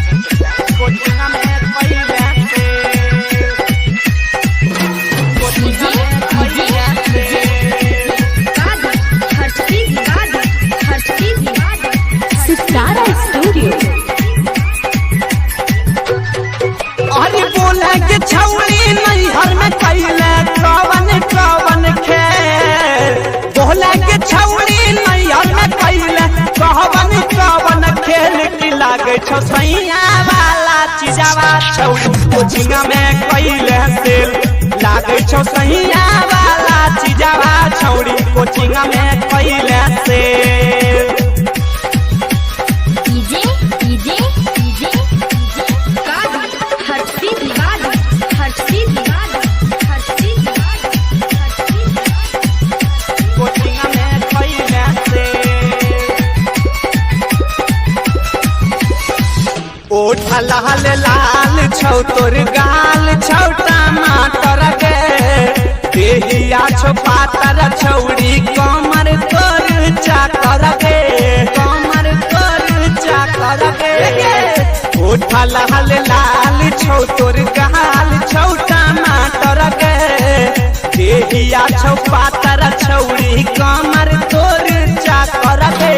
Coaching में पहिले सितारा स्टूडियो। अरे बोला के छौड़ी नैहर में कैले कवन कवन खेल, बोला के छौड़ी नैहर में कैले कवन कवन खेल की लागे छौ सैया वाला चीजवा छौड़ी कोचिंग में कैले सेल, लागे छौ सैया वाला चीजवा छौड़ी कोचिंग में कैले सेल। ओठ लाल लाल छौ तोर गाल छौ टमाटर के, देहिया छौ पातर छौड़ी कमर तोर चाकर के, कमर तोर चाकर के। ओठ लाल लाल छौ तोर गाल छौ टमाटर के, देहिया छौ पातर छौड़ी कमर तोर चाकर के।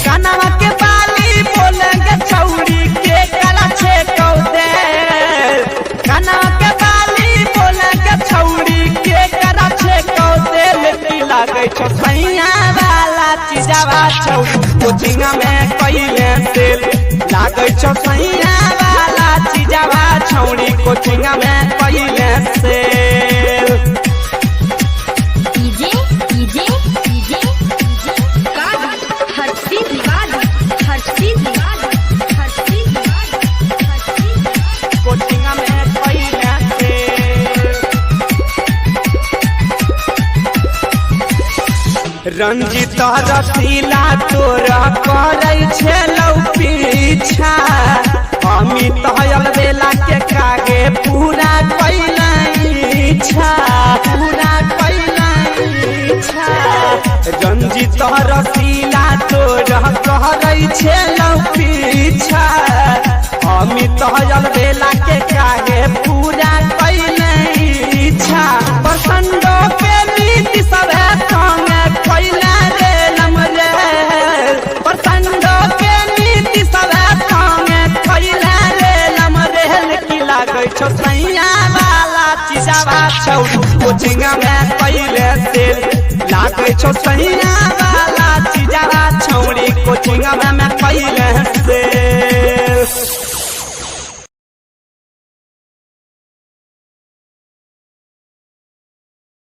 कनवा के बाली बोलेंगे छौड़ी के कला छे कौदे, कनवा के बाली बोलेंगे छौड़ी के कला छे कौदे। लेती लागे छौ सैया वाला चीजवा छौड़ी कोचिंग में कैले सेल, लागे छौ सैया वाला चीजवा छौड़ी कोचिंग में कैले सेल। रंजित रसीला तोरा करे छेलौ पीछा, अमित अलबेला के कागे पूरा कैला इच्छा, पूरा कैला इच्छा। रंजित रसीला तोरा करे छेलौ पीछा, अमित अलबेला के कागे पूरा कैला इच्छा। प्रसंडो के नीति सब संगे कैला रे लमरे, प्रसंडो के नीति सब संगे कैला रे लमरे। की लागे छौ सैया वाला चीजवा छौड़ी कोचिंग में कैले सेल, लागे छौ सैया वाला चीजवा छौड़ी कोचिंग में कैले सेल।